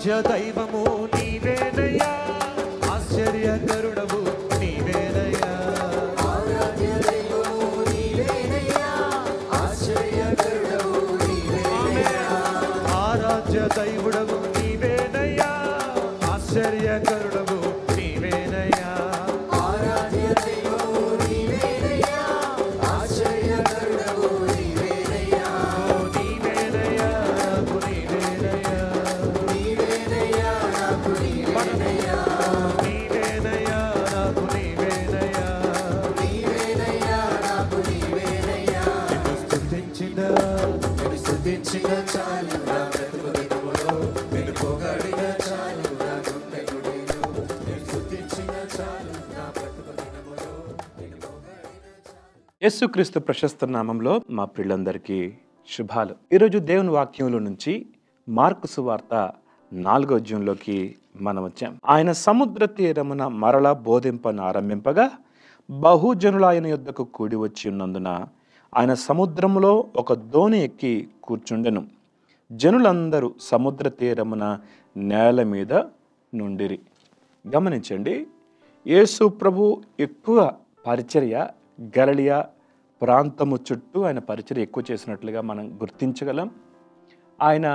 ఆరాధ్య దైవము నీవేనయ్యా, ఆశ్చర్యకరుడవు నీవేనయ్యా. ఆరాధ్య దైవము నీవేనయ్యా, ఆశ్చర్యకరుడవు నీవేనయ్యా. ఆరాధ్య దైవుడవు నీవేనయ్యా, ఆశ్చర్యకరుడవు నీవేనయ్యా. ఆరాధ్య దైవము నీవేనయ్యా, ఆశ్చర్యకరుడవు నీవేనయ్యా. నీవేనయ్యా నాకు నీవేనయ్యా, నీవేనయ్యా నాకు నీవేనయ్యా. నీవేనయ్యా నాకు నీవేనయ్యా, నీవేనయ్యా నాకు నీవేనయ్యా. నిన్ను స్తుతించిన చాలు నా బ్రతుకు దినములో, నిన్ను పొగడిన చాలు నా గుండె గుడిలో. నిన్ను స్తుతించిన చాలు నా బ్రతుకు దినములో, నిన్ను పొగడిన చాలు. యేసుక్రీస్తు ప్రశస్త నామంలో మా ప్రియులందరికీ శుభాలు. ఈరోజు దేవుని వాక్యంలో నుంచి మార్కు సువార్త 4వ అధ్యాయంలోకి మనం వచ్చాం. ఆయన సముద్ర తీరమున మరలా బోధింపను ఆరంభింపగా బహుజనులు ఆయన యొద్దకు కూడి వచ్చి ఉన్నందున ఆయన సముద్రములో ఒక దోణి ఎక్కి కూర్చుండెను. జనులందరూ సముద్ర తీరమున నేల మీద నుండిరి. గమనించండి, యేసు ప్రభు ఎక్కువ పరిచర్య గలిలయ ప్రాంతము చుట్టూ ఆయన పరిచర్య ఎక్కువ చేసినట్లుగా మనం గుర్తించగలం. ఆయన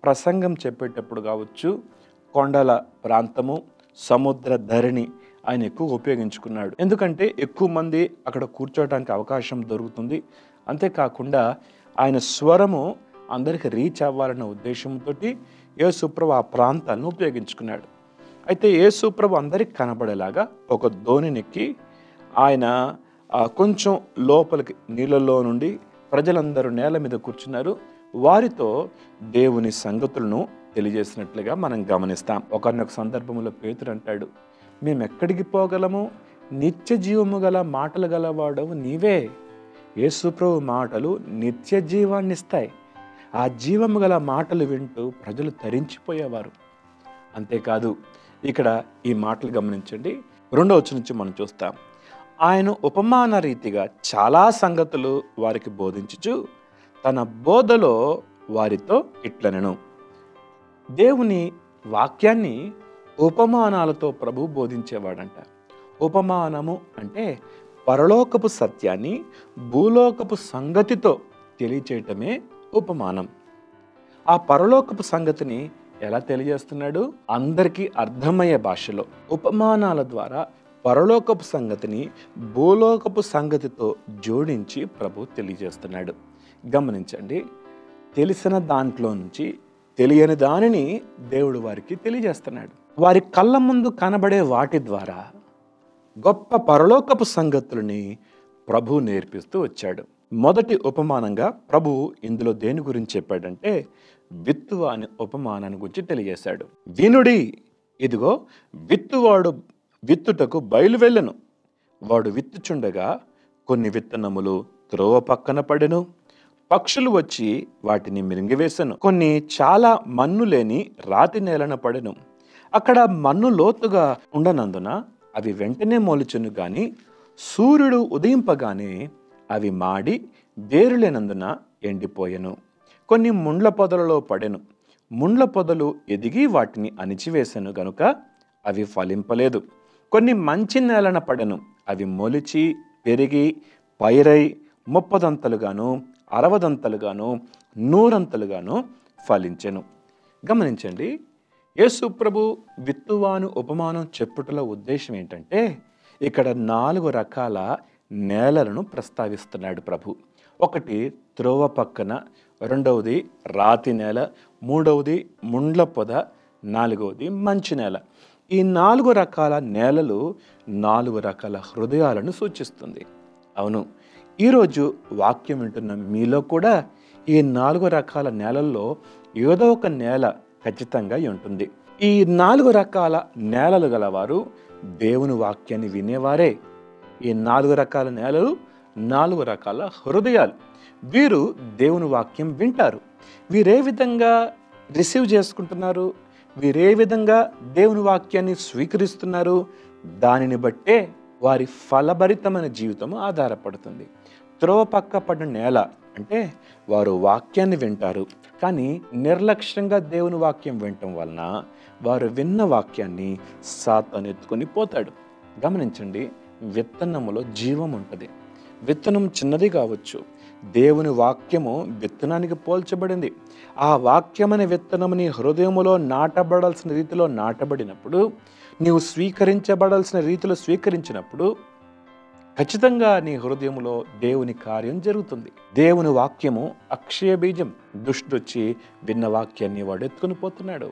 ప్రసంగం చెప్పేటప్పుడు కావచ్చు, కొండల ప్రాంతము, సముద్ర ధరణి ఆయన ఎక్కువ ఉపయోగించుకున్నాడు. ఎందుకంటే ఎక్కువ మంది అక్కడ కూర్చోవడానికి అవకాశం దొరుకుతుంది. అంతేకాకుండా ఆయన స్వరము అందరికి రీచ్ అవ్వాలన్న ఉద్దేశంతో యేసుప్రభు ఆ ప్రాంతాలను ఉపయోగించుకున్నాడు. అయితే యేసుప్రభు అందరికి కనబడేలాగా ఒక దోణినెక్కి ఆయన కొంచెం లోపలికి నీళ్ళలో నుండి ప్రజలందరూ నేల మీద కూర్చున్నారు. వారితో దేవుని సంగతులను తెలియజేసినట్లుగా మనం గమనిస్తాం. ఒకనొక సందర్భంలో పేతురు అంటాడు, మేము ఎక్కడికి పోగలము? నిత్య జీవము గల మాటలు గలవాడవు నీవే. యేసుప్రభు మాటలు నిత్య జీవాన్ని ఇస్తాయి. ఆ జీవము గల మాటలు వింటూ ప్రజలు తరించిపోయేవారు. అంతేకాదు, ఇక్కడ ఈ మాటలు గమనించండి. 2వ వచనం నుంచి మనం చూస్తాం. ఆయన ఉపమాన రీతిగా చాలా సంగతులు వారికి బోధించుచు తన బోధలో వారితో ఇట్లనెను. దేవుని వాక్యాన్ని ఉపమానాలతో ప్రభు బోధించేవాడంట. ఉపమానము అంటే పరలోకపు సత్యాన్ని భూలోకపు సంగతితో తెలియచేయటమే ఉపమానం. ఆ పరలోకపు సంగతిని ఎలా తెలియజేస్తున్నాడు? అందరికీ అర్థమయ్యే భాషలో ఉపమానాల ద్వారా పరలోకపు సంగతిని భూలోకపు సంగతితో జోడించి ప్రభు తెలియజేస్తున్నాడు. గమనించండి, తెలిసిన దాంట్లో నుంచి తెలియని దానిని దేవుడు వారికి తెలియజేస్తున్నాడు. వారి కళ్ళ ముందు కనబడే వాటి ద్వారా గొప్ప పరలోకపు సంగతులని ప్రభు నేర్పిస్తూ వచ్చాడు. మొదటి ఉపమానంగా ప్రభు ఇందులో దేని గురించి చెప్పాడంటే విత్తువ అనే ఉపమానాన్ని గురించి తెలియజేశాడు. వినుడి, ఇదిగో విత్తువాడు విత్తుటకు బయలువెళ్ళెను. వాడు విత్తుచుండగా కొన్ని విత్తనములు త్రోవ పక్కన పడెను. పక్షులు వచ్చి వాటిని మింగివేసెను. కొన్ని చాలా మన్ను లేని రాతి నేలన పడెను. అక్కడ మన్ను లోతుగా ఉండనందున అవి వెంటనే మొలుచును గాని సూర్యుడు ఉదయింపగానే అవి మాడి వేరులేనందున ఎండిపోయెను. కొన్ని ముండ్ల పొదలలో పడెను. ముండ్ల పొదలు ఎదిగి వాటిని అణిచివేసెను గనుక అవి ఫలింపలేదు. కొన్ని మంచి నేలన పడెను. అవి మొలిచి పెరిగి పైరై 30 దంతలుగాను 60 దంతలుగాను 100 దంతలుగాను ఫలించెను. గమనించండి, యేసు ప్రభు విత్తువాను ఉపమానం చెప్పుటల ఉద్దేశం ఏంటంటే ఇక్కడ 4 రకాల నేలలను ప్రస్తావిస్తున్నాడు ప్రభు. ఒకటి త్రోవ పక్కన, రెండవది రాతి నేల, మూడవది ముండ్ల పొద, నాలుగవది మంచి నేల. ఈ 4 రకాల నేలలు 4 రకాల హృదయాలను సూచిస్తుంది. అవును, ఈరోజు వాక్యం వింటున్న మీలో కూడా ఈ 4 రకాల నేలల్లో ఏదో ఒక నేల ఖచ్చితంగా ఉంటుంది. ఈ 4 రకాల నేలలు గలవారు దేవుని వాక్యాన్ని వినేవారే. ఈ 4 రకాల నేలలు 4 రకాల హృదయాలు. వీరు దేవుని వాక్యం వింటారు. వీరే విధంగా రిసీవ్ చేసుకుంటున్నారు, వీరే విధంగా దేవుని వాక్యాన్ని స్వీకరిస్తున్నారు, దానిని బట్టే వారి ఫలభరితమైన జీవితం ఆధారపడుతుంది. త్రోవ పక్క పడిన నేల అంటే వారు వాక్యాన్ని వింటారు, కానీ నిర్లక్ష్యంగా దేవుని వాక్యం వినటం వలన వారు విన్న వాక్యాన్ని సాతాను ఎత్తుకొని పోతాడు. గమనించండి, విత్తనములో జీవం ఉంటుంది. విత్తనం చిన్నది కావచ్చు, దేవుని వాక్యము విత్తనానికి పోల్చబడింది. ఆ వాక్యమనే విత్తనము నీ హృదయములో నాటబడాల్సిన రీతిలో నాటబడినప్పుడు, నీవు స్వీకరించబడాల్సిన రీతిలో స్వీకరించినప్పుడు ఖచ్చితంగా నీ హృదయంలో దేవుని కార్యం జరుగుతుంది. దేవుని వాక్యము అక్షయ బీజం. దుష్టుడొచ్చి విన్న వాక్యాన్ని వాడు ఎత్తుకుని పోతున్నాడు.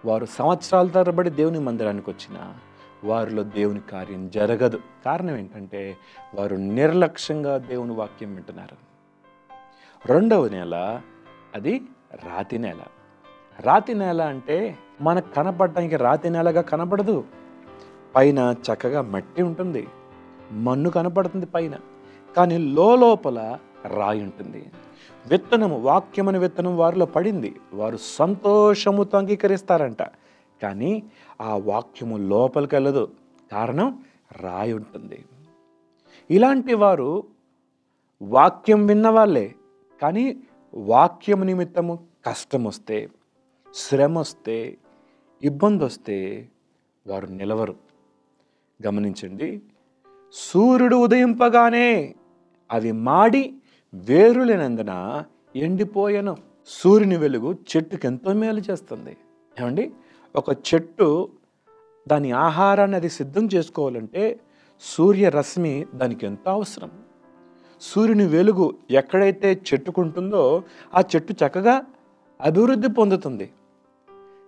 వారు సంవత్సరాల తరబడి దేవుని మందిరానికి వచ్చిన వారిలో దేవుని కార్యం జరగదు. కారణం ఏంటంటే వారు నిర్లక్ష్యంగా దేవుని వాక్యం వింటున్నారు. రెండవ నేల అది రాతి నేల. రాతి నేల అంటే మనకు కనపడటానికి రాతి నేలగా కనపడదు. పైన చక్కగా మట్టి ఉంటుంది, మన్ను కనపడుతుంది పైన, కానీ లోపల రాయి ఉంటుంది. విత్తనము, వాక్యమని విత్తనం వారిలో పడింది. వారు సంతోషముతో అంగీకరిస్తారంట, కానీ ఆ వాక్యము లోపలికి వెళ్ళదు. కారణం రాయి ఉంటుంది. ఇలాంటి వారు వాక్యం విన్నవాళ్ళే, కానీ వాక్యం నిమిత్తము కష్టం వస్తే, శ్రమ వస్తే, ఇబ్బంది వస్తే వారు నిలవరు. గమనించండి, సూర్యుడు ఉదయింపగానే అవి మాడి వేరులేనందున ఎండిపోయాను. సూర్యుని వెలుగు చెట్టుకి ఎంతో మేలు చేస్తుంది. ఏమండి, ఒక చెట్టు దాని ఆహారాన్ని అది సిద్ధం చేసుకోవాలంటే సూర్యరశ్మి దానికి ఎంతో అవసరం. సూర్యుని వెలుగు ఎక్కడైతే చెట్టుకుంటుందో ఆ చెట్టు చక్కగా అభివృద్ధి పొందుతుంది.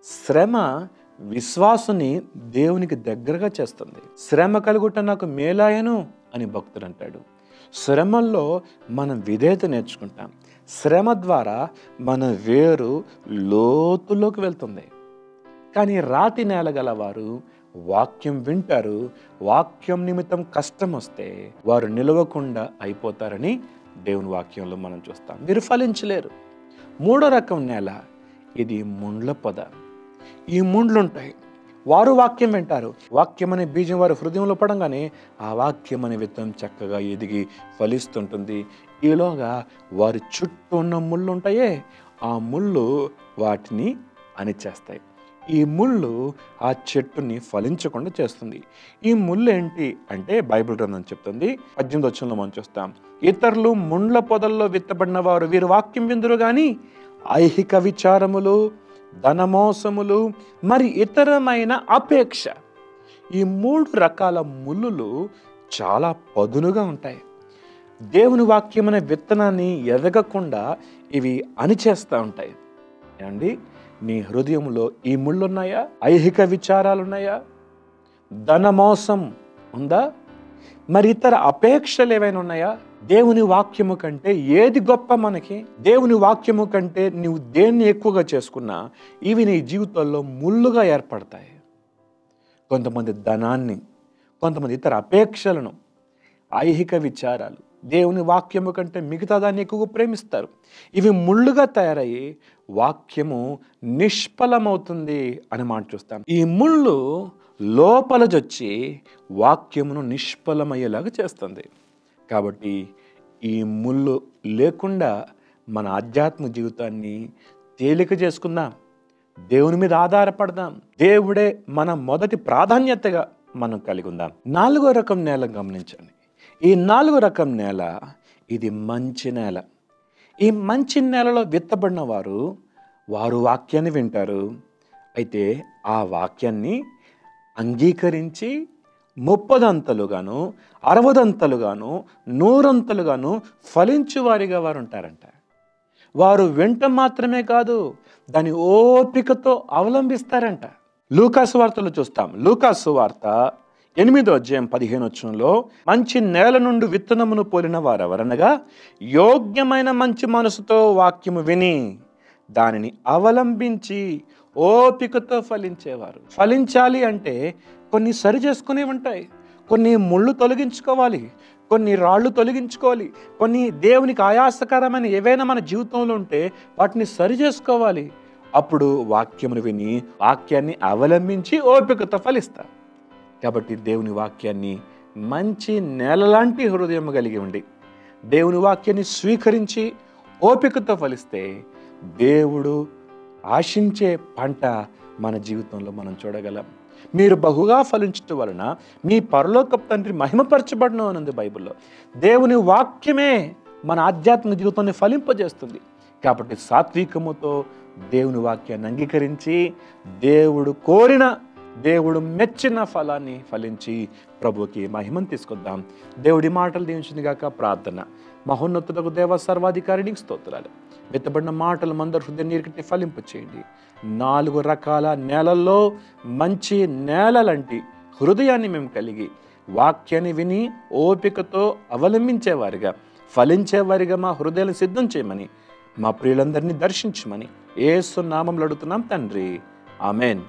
శ్రమ విశ్వాసుని దేవునికి దగ్గరగా చేస్తుంది. శ్రమ కలుగుట నాకు మేలాయను అని భక్తుడు అంటాడు. శ్రమల్లో మనం విధేయత నేర్చుకుంటాం. శ్రమ ద్వారా మన వేరు లోతులోకి వెళ్తుంది. కానీ రాతి నేల గలవారు వాక్యం వింటారు. వాక్యం నిమిత్తం కష్టం వస్తే వారు నిలవకుండా అయిపోతారని దేవుని వాక్యంలో మనం చూస్తాం. వీరు ఫలించలేరు. మూడో రకం నేల ఇది ముండ్ల పొద. ఈ ముండ్లు ఉంటాయి. వారు వాక్యం వింటారు. వాక్యం అనే బీజం వారి హృదయంలో పడంగానే ఆ వాక్యం అనే విత్తనం చక్కగా ఎదిగి ఫలిస్తుంటుంది. ఈలోగా వారి చుట్టూ ఉన్న ముళ్ళు ఉంటాయే, ఆ ముళ్ళు వాటిని అణిచేస్తాయి. ఈ ముళ్ళు ఆ చెట్టుని ఫలించకుండా చేస్తుంది. ఈ ముళ్ళు ఏంటి అంటే బైబిల్ గ్రంథం చెప్తుంది. 18వ వచనంలో మనం చూస్తాం, ఇతరులు ముండ్ల పొదల్లో విత్తబడిన వారు వీరు వాక్యం విందురు గాని ఐహిక విచారములు, ధనమోసములు, మరి ఇతరమైన అపేక్ష. ఈ 3 రకాల ముళ్ళులు చాలా పదునుగా ఉంటాయి. దేవుని వాక్యమనే విత్తనాన్ని ఎదగకుండా ఇవి అణిచేస్తూ ఉంటాయి. ఏమండి, నీ హృదయంలో ఈ ముళ్ళున్నాయా? ఐహిక విచారాలున్నాయా? ధనమోసం ఉందా? మరి ఇతర అపేక్షలు ఏవైనా ఉన్నాయా? దేవుని వాక్యము కంటే ఏది గొప్ప మనకి? దేవుని వాక్యము కంటే నువ్వు దేన్ని ఎక్కువగా చేసుకున్నా ఇవి నీ జీవితంలో ముళ్ళుగా ఏర్పడతాయి. కొంతమంది ధనాన్ని, కొంతమంది ఇతర అపేక్షలను, ఐహిక విచారాలు, దేవుని వాక్యము కంటే మిగతా దాన్ని ఎక్కువగా ప్రేమిస్తారు. ఇవి ముళ్ళుగా తయారయ్యి వాక్యము నిష్ఫలమవుతుంది అని మాట చూస్తాం. ఈ ముళ్ళు లోపల జొచ్చి వాక్యమును నిష్ఫలమయ్యేలాగా చేస్తుంది. కాబట్టి ఈ ముళ్ళు లేకుండా మన ఆధ్యాత్మిక జీవితాన్ని తేలిక చేసుకుందాం. దేవుని మీద ఆధారపడదాం. దేవుడే మన మొదటి ప్రాధాన్యతగా మనం కలిగి ఉందాం. 4వ రకం నేల గమనించండి. ఈ 4వ రకం నేల ఇది మంచి నేల. ఈ మంచి నేలలో విత్తబడిన వారు వాక్యాన్ని వింటారు. అయితే ఆ వాక్యాన్ని అంగీకరించి 30 60 100 ఫలించువారిగా వారు ఉంటారంట. వారు వెంట మాత్రమే కాదు, దాని ఓపికతో అవలంబిస్తారంట. లూకాసు వార్తలో చూస్తాం. లూకాసు వార్త 8వ అధ్యాయం 15వ వచనంలో, మంచి నేల నుండి విత్తనమును పోలిన వారెవరనగా యోగ్యమైన మంచి మనసుతో వాక్యము విని దానిని అవలంబించి ఓపికతో ఫలించేవారు. ఫలించాలి అంటే కొన్ని సరి చేసుకునే ఉంటాయి, కొన్ని ముళ్ళు తొలగించుకోవాలి, కొన్ని రాళ్ళు తొలగించుకోవాలి, కొన్ని దేవునికి ఆయాసకరమైన ఏవైనా మన జీవితంలో ఉంటే వాటిని సరి చేసుకోవాలి. అప్పుడు వాక్యమును విని వాక్యాన్ని అవలంబించి ఓపికతో ఫలిస్తారు. కాబట్టి దేవుని వాక్యాన్ని మంచి నేలలాంటి హృదయం కలిగి ఉండి దేవుని వాక్యాన్ని స్వీకరించి ఓపికతో ఫలిస్తే దేవుడు ఆశించే పంట మన జీవితంలో మనం చూడగలం. మీరు బహుగా ఫలించటం వలన మీ పరలోకపు తండ్రి మహిమపరచబడును అన్నది బైబిల్లో. దేవుని వాక్యమే మన ఆధ్యాత్మిక జీవితాన్ని ఫలింపజేస్తుంది. కాబట్టి సాత్వికముతో దేవుని వాక్యాన్ని అంగీకరించి దేవుడు కోరిన, దేవుడు మెచ్చిన ఫలాన్ని ఫలించి ప్రభువుకి మహిమను తీసుకొద్దాం. దేవుడి మాటలు దీవించింది గాక. ప్రార్థన. మహోన్నతులకు దేవ సర్వాధికారికి స్తోత్రాలు. వెత్తబడిన మాటలు మందరు హృదయ నీరుకట్టి ఫలింపు చేయండి. 4 రకాల నేలల్లో మంచి నేలలాంటి హృదయాన్ని మేము కలిగి వాక్యాన్ని విని ఓపికతో అవలంబించేవారిగా, ఫలించేవారిగా మా హృదయాలను సిద్ధం చేయమని, మా ప్రియులందరినీ దర్శించమని యేసు నామములో అడుగుతున్నాం తండ్రి. ఆమెన్.